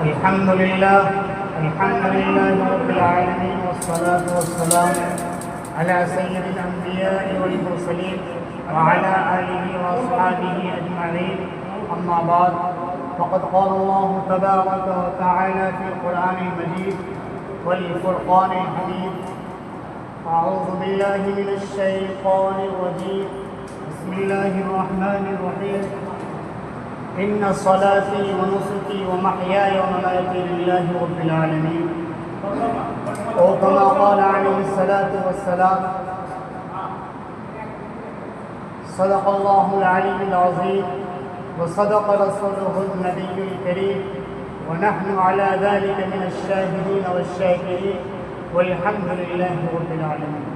الحمد لله رب العالمين، والصلاة والسلام على سيد الأنبياء والمرسلين وعلى آله وأصحابه أجمعين. أما بعد، فقد قال الله تبارك وتعالى في القرآن المجيد والفرقان الحميد: أعوذ بالله من الشيطان الرجيم، بسم الله الرحمن الرحيم. إن صلاتي ونسكي ومحياي ومماتي لله رب العالمين. أو كما قال عليه الصلاة والسلام: صدق الله العلي العظيم وصدق رسوله النبي الكريم، ونحن على ذلك من الشاهدين والشاكرين، والحمد لله رب العالمين.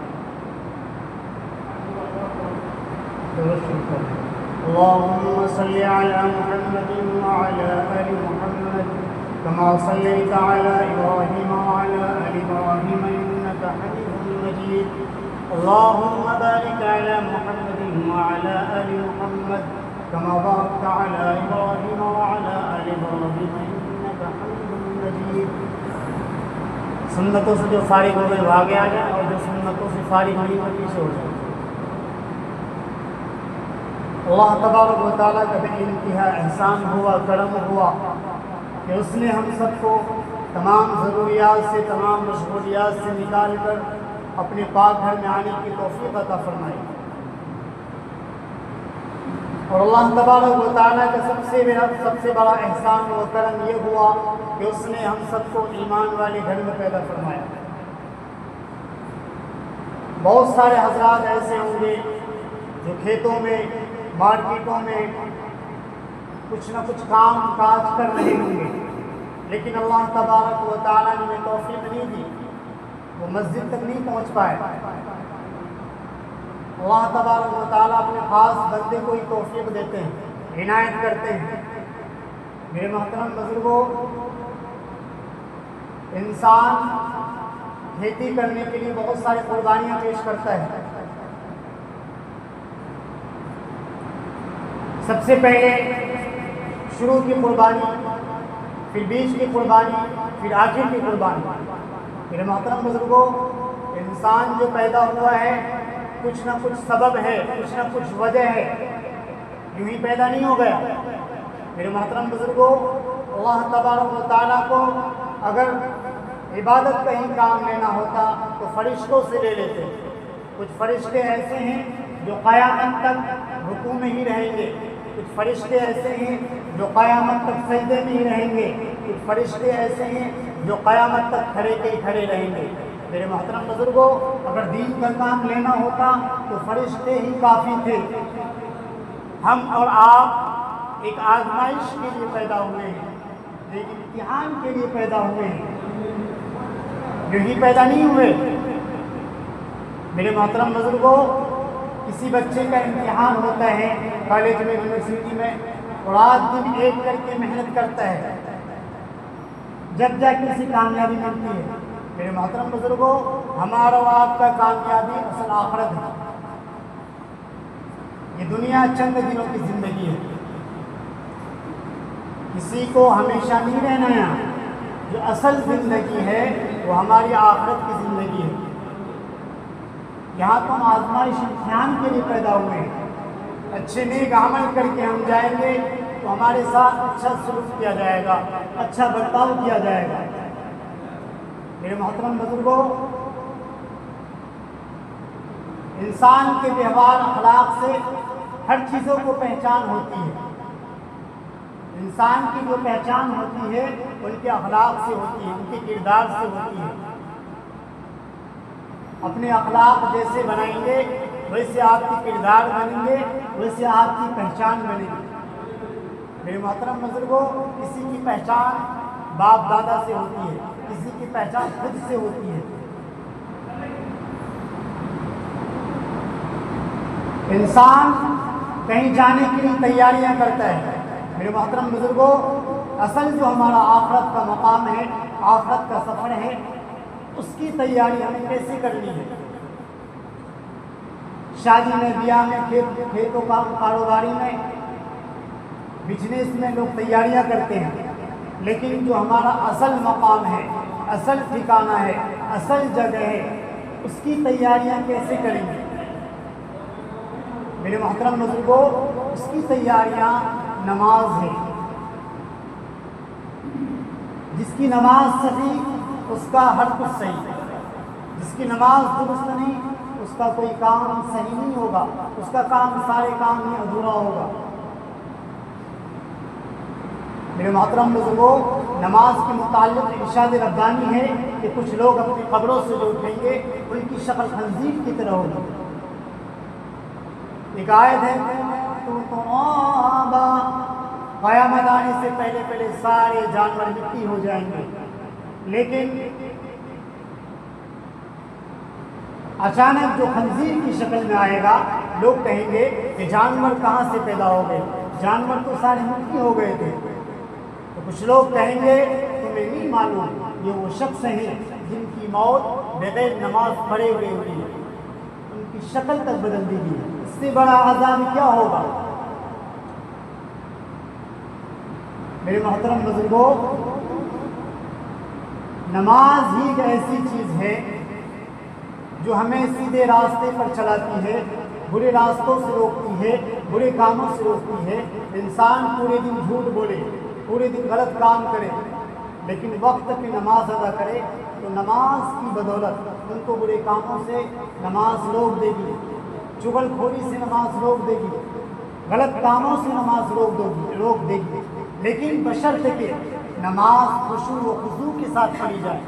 اللهم صل على محمد وعلى آل محمد كما صليت على إبراهيم وعلى آل إبراهيم إنك حميد مجيد. اللهم بارك على محمد وعلى آل محمد كما باركت على إبراهيم وعلى آل إبراهيم إنك حميد مجيد. سنتوں سے جو فارغ ہو گئے وہ آگے آ جائیں، اور جو سنتوں سے فارغ نہیں وہ پیچھے ہو جائیں. اللہ تبارک و تعالیٰ کا بے انتہا احسان ہوا، کرم ہوا کہ اس نے ہم سب کو تمام ضروریات سے، تمام مشغولیات سے نکال کر اپنے پاک گھر میں آنے کی توفیق عطا فرمائی. اور اللہ تبارک و تعالیٰ کا سب سے بڑا احسان و کرم یہ ہوا کہ اس نے ہم سب کو ایمان والے گھر میں پیدا فرمایا. بہت سارے حضرات ایسے ہوں گے جو کھیتوں میں، مارکیٹوں میں کچھ نہ کچھ کام کاج کر رہے ہوں گے، لیکن اللہ تبارک و تعالیٰ نے انہیں توفیق نہیں دی، وہ مسجد تک نہیں پہنچ پائے. اللہ تبارک و تعالیٰ اپنے خاص بندے کو ہی توفیق دیتے ہیں، عنایت کرتے ہیں. میرے محترم بزرگوں، انسان کھیتی کرنے کے لیے بہت ساری قربانیاں پیش کرتا ہے. سب سے پہلے شروع کی قربانی، پھر بیچ کی قربانی، پھر آخر کی قربانی. میرے محترم بزرگوں، انسان جو پیدا ہوا ہے کچھ نہ کچھ سبب ہے، کچھ نہ کچھ وجہ ہے، یوں ہی پیدا نہیں ہو گیا. میرے محترم بزرگوں، اللہ تبارک و تعالیٰ کو اگر عبادت کا ہی کام لینا ہوتا تو فرشتوں سے لے لیتے. کچھ فرشتے ایسے ہیں جو قیامت تک رکوع میں ہی رہیں گے، کچھ فرشتے ایسے ہیں جو قیامت تک سجدے میں ہی رہیں گے، کچھ فرشتے ایسے ہیں جو قیامت تک کھڑے کے ہی کھڑے رہیں گے. میرے محترم بزرگوں، اگر دین کا کام لینا ہوتا تو فرشتے ہی کافی تھے. ہم اور آپ ایک آزمائش کے لیے پیدا ہوئے ہیں، ایک امتحان کے لیے پیدا ہوئے ہیں، یہی پیدا نہیں ہوئے. میرے محترم بزرگوں، کسی بچے کا امتحان ہوتا ہے کالج میں، یونیورسٹی میں، اور رات دن ایک کر کے محنت کرتا ہے، جب جا کے اسے کامیابی ملتی ہے. میرے محترم بزرگوں، ہمارا اور آپ کا کامیابی اصل آخرت ہے. یہ دنیا چند دنوں کی زندگی ہے، کسی کو ہمیشہ نہیں رہنا ہے. جو اصل زندگی ہے وہ ہماری آخرت کی زندگی ہے. یہاں تو ہم آزمائش امتحان کے لیے پیدا ہوئے ہیں. اچھے نیک عمل کر کے ہم جائیں گے تو ہمارے ساتھ اچھا سلوک کیا جائے گا، اچھا برتاؤ کیا جائے گا. میرے محترم بزرگوں، انسان کے ویوہار اخلاق سے ہر چیزوں کو پہچان ہوتی ہے. انسان کی جو پہچان ہوتی ہے ان کے اخلاق سے ہوتی ہے، ان کے کردار سے ہوتی ہے. اپنے اخلاق جیسے بنائیں گے ویسے آپ کی کردار بنیں گے، ویسے آپ کی پہچان بنے گی. میرے محترم بزرگوں، کسی کی پہچان باپ دادا سے ہوتی ہے، کسی کی پہچان خود سے ہوتی ہے. انسان کہیں جانے کے لیے تیاریاں کرتا ہے. میرے محترم بزرگوں، اصل جو ہمارا آخرت کا مقام ہے، آخرت کا سفر ہے، اس کی تیاری ہمیں کیسے کرنی ہے. شادی میں، بیاہ میں، کھیتوں کا کاروباری میں، بزنس میں لوگ تیاریاں کرتے ہیں. لیکن جو ہمارا اصل مقام ہے، اصل ٹھکانہ ہے، اصل جگہ ہے، اس کی تیاریاں کیسے کریں گے؟ میرے محترم بزرگوں، اس کی تیاریاں نماز ہے۔ جس کی نماز صحیح اس کا ہر کچھ صحیح ہے، جس کی نماز درست نہیں اس کا کوئی کام صحیح نہیں ہوگا، اس کا کام سارے کام ہی ادھورا ہوگا۔ میرے محترم بزرگوں، نماز کے متعلق ارشاد ربانی ہے کہ کچھ لوگ اپنی قبروں سے جو اٹھیں گے ان کی شکل خنزیر کی طرح ہوگی۔ ایک آیت ہے قیامت آنے سے پہلے پہلے سارے جانور مٹی ہو جائیں گے، لیکن اچانک جو خنزیر کی شکل میں آئے گا لوگ کہیں گے کہ جانور کہاں سے پیدا ہو گئے، جانور تو سارے مٹی ہو گئے تھے۔ تو کچھ لوگ کہیں گے تمہیں نہیں معلوم یہ وہ شخص ہیں جن کی موت بغیر نماز پڑھے ہوئے ہوئی ہے، ان کی شکل تک بدل دی گئی، اس سے بڑا عذاب کیا ہوگا؟ میرے محترم بزرگوں، نماز ہی ایک ایسی چیز ہے جو ہمیں سیدھے راستے پر چلاتی ہے، برے راستوں سے روکتی ہے، برے کاموں سے روکتی ہے۔ انسان پورے دن جھوٹ بولے، پورے دن غلط کام کرے، لیکن وقت پہ نماز ادا کرے تو نماز کی بدولت ان کو برے کاموں سے نماز روک دے گی، چغل خوری سے نماز روک دے گی، غلط کاموں سے نماز روک دے گی، لیکن بشرط کہ نماز خشوع و خضوع کے ساتھ پڑھی جائے۔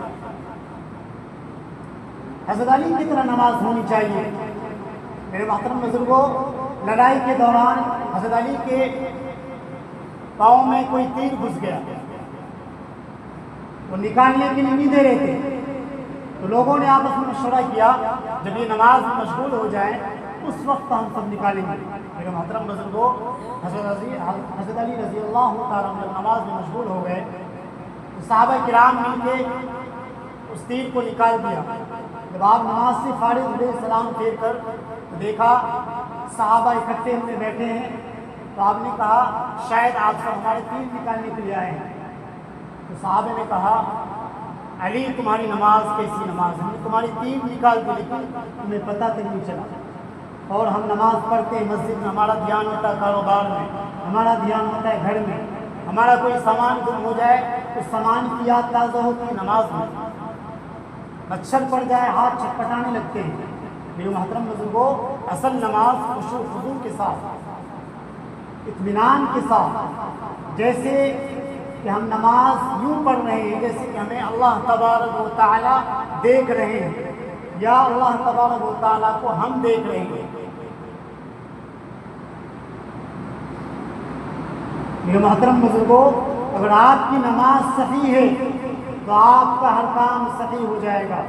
حضرت علی کی طرح نماز ہونی چاہیے۔ میرے محترم بزرگوں، لڑائی کے دوران حضرت علی کے پاؤں میں کوئی تیر گھس گیا، وہ نکالنے کے لیے نہیں دے رہے تھے، تو لوگوں نے آپس میں مشورہ کیا جب یہ نماز میں مشغول ہو جائیں اس وقت ہم سب نکالیں گے۔ میرے محترم بزرگوں، حضرت علی رضی اللہ تعالیٰ جب نماز میں مشغول ہو گئے تو صحابہ کرام مل کے اس تیر کو نکال دیا۔ جب آپ نماز سے فارغ ہوئے سلام پھیر کر تو دیکھا صحابہ اکٹھے ہوئے بیٹھے ہیں، تو آپ نے کہا شاید آپ سب ہمارے تیر نکالنے کے لیے آئے ہیں۔ تو صحابہ نے کہا علی تمہاری نماز کیسی نماز ہے، تمہاری تیر نکال دی لیکن تمہیں پتہ تک نہیں چلا۔ اور ہم نماز پڑھتے ہیں مسجد میں، ہمارا دھیان ہوتا ہے کاروبار میں، ہمارا دھیان ہوتا ہے گھر میں، ہمارا کوئی سامان گم ہو جائے تو سامان کی یاد تازہ ہوتی ہے نماز میں، مچھر پڑ جائے ہاتھ چھٹپٹانے لگتے ہیں۔ میرے محترم بزرگوں، اصل نماز خشوع و خضوع کے ساتھ، اطمینان کے ساتھ، جیسے کہ ہم نماز یوں پڑھ رہے ہیں جیسے کہ ہمیں اللہ تبارک و تعالیٰ دیکھ رہے ہیں، یا اللہ تبارک و تعالیٰ کو ہم دیکھ رہے ہیں۔ میرے محترم بزرگوں، اگر آپ کی نماز صحیح ہے تو آپ کا ہر کام صحیح ہو جائے گا۔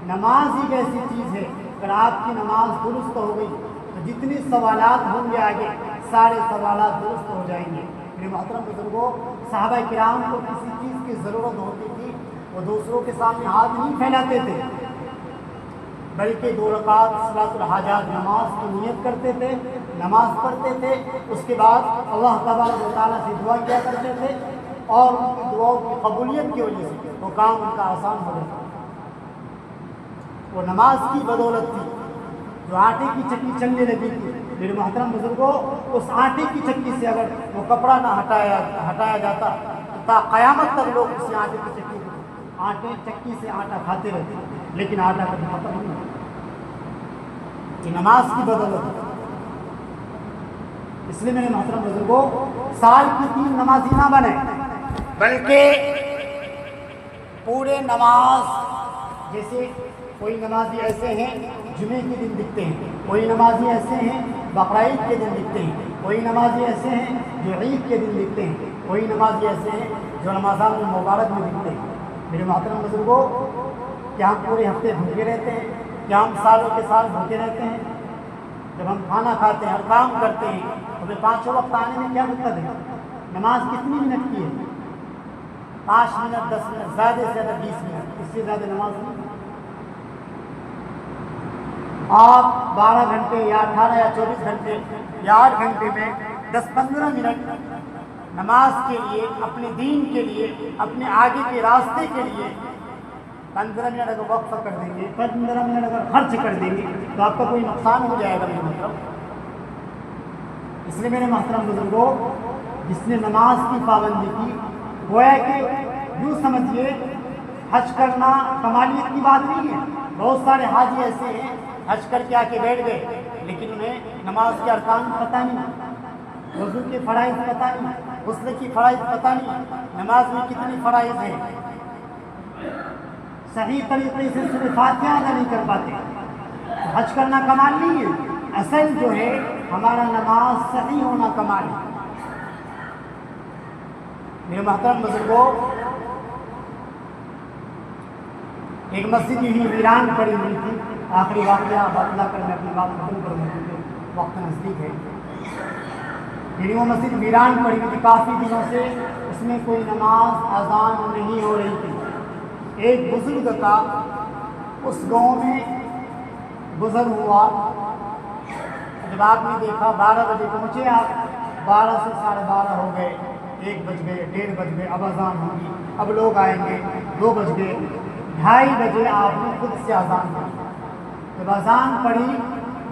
نماز ایک ایسی چیز ہے، اگر آپ کی نماز درست ہو گئی تو جتنے سوالات ہوں گے آگے سارے سوالات درست ہو جائیں گے۔ میرے محترم بزرگوں، صحابہ کرام کو کسی چیز کی ضرورت ہوتی تھی وہ دوسروں کے سامنے ہاتھ نہیں پھیلاتے تھے، بلکہ 2 رکعت صلاۃ الحاجات نماز کی نیت کرتے تھے، نماز پڑھتے تھے، اس کے بعد اللہ تبارک و تعالیٰ سے دعا کیا کرتے تھے، اور ان کی دعاؤں کی قبولیت کی وجہ سے وہ کام ان کا آسان ہو جاتا۔ وہ نماز کی بدولت تھی جو آٹے کی چکی چلنے لگی تھی۔ میرے محترم بزرگوں، اس آٹے کی چکی سے اگر وہ کپڑا نہ ہٹایا جاتا تو تا قیامت تک لوگ اسی آٹے چکی سے آٹا کھاتے رہتے، لیکن آٹا کبھی ختم نہیں ہوتا۔ یہ نماز کی بدولت ہے۔ اس لیے میرے محترم بزرگوں، سال کی 3 نمازی نہ بنے، بلکہ پورے نماز، جیسے کوئی نمازی ایسے ہیں جمعے کے دن دکھتے ہیں، کوئی نمازی ایسے ہیں بقرعید کے دن دکھتے ہیں، کوئی نمازی ایسے ہیں جو عید کے دن دکھتے ہیں، کوئی نمازی ایسے ہیں جو رمضان المبارک میں دکھتے ہیں۔ میرے محترم بزرگوں، کیا ہم پورے ہفتے بھوکے رہتے ہیں؟ کیا ہم سالوں کے سال بھوکے رہتے ہیں؟ جب ہم کھانا کھاتے ہیں، ہر کام کرتے ہیں، ہمیں 5 وقت آنے میں کیا دقت ہے؟ نماز کتنی منٹ کی ہے؟ 5 منٹ، 10 منٹ، زیادہ سے زیادہ 20 منٹ، اس سے زیادہ نماز نہیں۔ آپ 12 گھنٹے یا 18 یا 24 گھنٹے یا 8 گھنٹے میں 10-15 منٹ نماز کے لیے، اپنے دین کے لیے، اپنے آگے کے راستے کے لیے 15 منٹ اگر وقف کر دیں گے، 15 منٹ اگر خرچ کر دیں گے تو آپ کا کوئی نقصان ہو جائے گا میرے مطلب. اس لیے میرے محترم بزرگوں، جس نے نماز کی پابندی کی، گویا کہ یوں سمجھیے حج کرنا کمالیت کی بات نہیں ہے. بہت سارے حاجی ایسے ہیں حج کر کے آ کے بیٹھ گئے لیکن انہیں نماز کے ارکان پتہ نہیں، وضو کے فرائض پتہ نہیں، غسل کی فرائض پتہ نہیں، نماز میں کتنی فرائض ہیں، صحیح طریقے سے سورہ فاتحہ ادا نہیں کر پاتے. حج کرنا کمال نہیں ہے، اصل جو ہے ہمارا نماز صحیح ہونا کمال ہے. میرے محترم بزرگوں، ایک مسجد ہی ویران پڑی ہوئی تھی. آخری واقعہ بتلا کر میں اپنی بات ختم کروں گا کیونکہ وقت نزدیک ہے. یعنی وہ مسجد ویران پڑی ہوئی تھی کافی دنوں سے، اس میں کوئی نماز اذان نہیں ہو رہی تھی. ایک بزرگ کا اس گاؤں میں گزر ہوا. جب آپ نے دیکھا 12 بجے پہنچے آپ، 12 سے 12:30 ہو گئے، 1 بج گئے، 1:30 بج گئے، اب اذان ہوگی، اب لوگ آئیں گے، 2 بج گئے، 2:30 بجے آپ نے خود سے اذان پڑھی. جب اذان پڑھی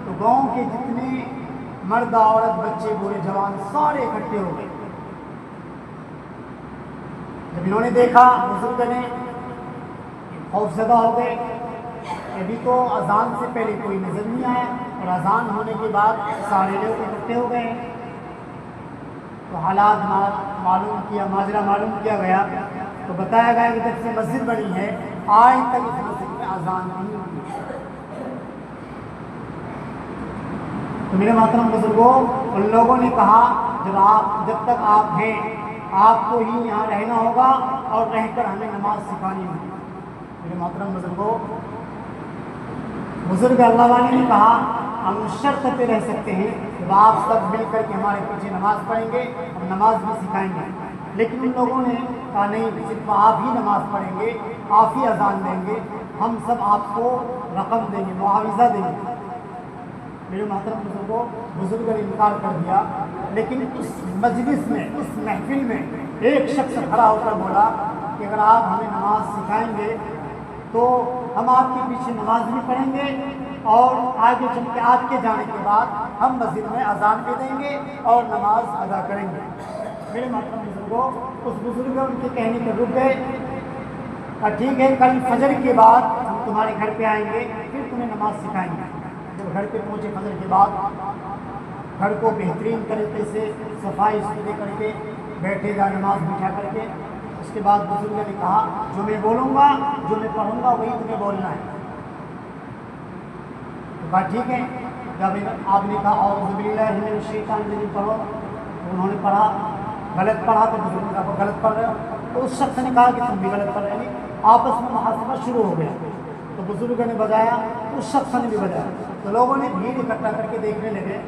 تو گاؤں کے جتنے مرد عورت بچے بوڑھے جوان سارے اکٹھے ہو گئے. جب انہوں نے دیکھا بزرگ نے، خوف زدہ ہو گئے. ابھی تو اذان سے پہلے کوئی نظر نہیں آیا اور اذان ہونے کے بعد سارے لوگ اکٹھے ہو گئے. تو حالات معلوم کیا، ماجرا معلوم کیا گیا تو بتایا گیا کہ جب سے مسجد بنی ہے آج تک اس مسجد میں اذان نہیں ہوئی. تو میرے محترم بزرگوں، ان لوگوں نے کہا جب تک آپ ہیں آپ کو ہی یہاں رہنا ہوگا اور رہ کر ہمیں نماز سکھانی ہوگی. میرے محترم بزرگوں، بزرگ اللہ والے نے کہا ہم شرط پہ رہ سکتے ہیں جب آپ سب مل کر کے ہمارے پیچھے نماز پڑھیں گے، ہم نماز بھی سکھائیں گے. لیکن ان لوگوں نے کہا نہیں، صرف آپ ہی نماز پڑھیں گے، آپ ہی اذان دیں گے، ہم سب آپ کو رقم دیں گے، معاوضہ دیں گے. میرے محترم بزرگوں، بزرگ نے انکار کر دیا. لیکن اس مجلس میں، اس محفل میں ایک شخص کھڑا ہو کر بولا کہ اگر آپ ہمیں نماز سکھائیں گے تو ہم آپ کے پیچھے نماز بھی پڑھیں گے اور آگے چل کے آپ کے جانے کے بعد ہم مسجد میں اذان بھی دیں گے اور نماز ادا کریں گے. میرے محترم بزرگوں، اس بزرگ ان کے کہنے پر رک گئے. کہا ٹھیک ہے، کل فجر کے بعد ہم تمہارے گھر پہ آئیں گے، پھر تمہیں نماز سکھائیں گے. جب گھر پہ پہنچے فجر کے بعد، گھر کو بہترین طریقے سے صفائی ستھرے کر کے بیٹھے گا، نماز بٹھا کر کے. اس کے بعد بزرگ نے کہا جو میں بولوں گا، جو میں پڑھوں گا وہی تمہیں بولنا ہے. تو کہا ٹھیک ہے. جب آپ نے کہا اعوذ باللہ من الشیطان الرجیم پڑھو تو انہوں نے پڑھا. غلط پڑھا تو بزرگ نے کہا غلط پڑھ رہے ہو. تو اس شخص نے کہا کہ تم بھی غلط پڑھ رہے ہیں. آپس میں محاسبہ شروع ہو گیا. تو بزرگ نے بجایا، اس شخص نے بھی بجایا. تو لوگوں نے بھیڑ اکٹھا کر کے دیکھنے لگے.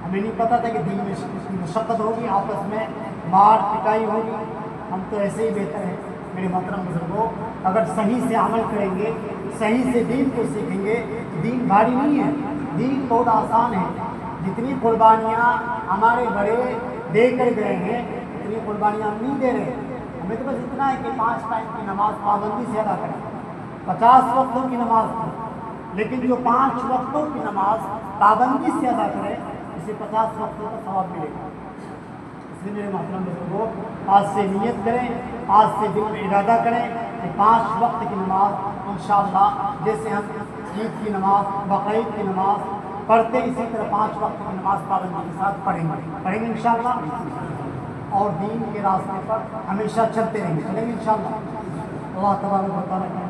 ہمیں نہیں پتہ تھا کہ دین میں اس کی مشقت ہوگی، آپس میں مار پٹائی ہوگی، ہم تو ایسے ہی بہتر ہیں. میرے محترم بزرگوں، اگر صحیح سے عمل کریں گے، صحیح سے دین کو سیکھیں گے، دین بھاری نہیں ہے، دین بہت آسان ہے. جتنی قربانیاں ہمارے بڑے دے کر گئے ہیں اتنی قربانیاں ہم نہیں دے رہے. ہمیں تو بس اتنا ہے کہ 5 ٹائم کی نماز پابندی سے ادا کریں، 50 وقتوں کی نماز پڑھیں. لیکن جو 5 وقتوں کی نماز پابندی سے ادا کرے اسے 50 وقتوں کا ثواب ملے گا. اس لیے میرے محترم بزرگوں، آج سے نیت کریں، آج سے دل میں ارادہ کریں کہ 5 وقت کی نماز انشاءاللہ جیسے ہم عید کی نماز، بقرعید کی نماز پڑھتے اسی طرح 5 وقت کی نماز پابندی کے ساتھ پڑھیں گے انشاءاللہ. اور دین کے راستے پر ہمیشہ چلتے رہیں گے، چلیں گے انشاءاللہ. اللہ تبارک و تعالیٰ کی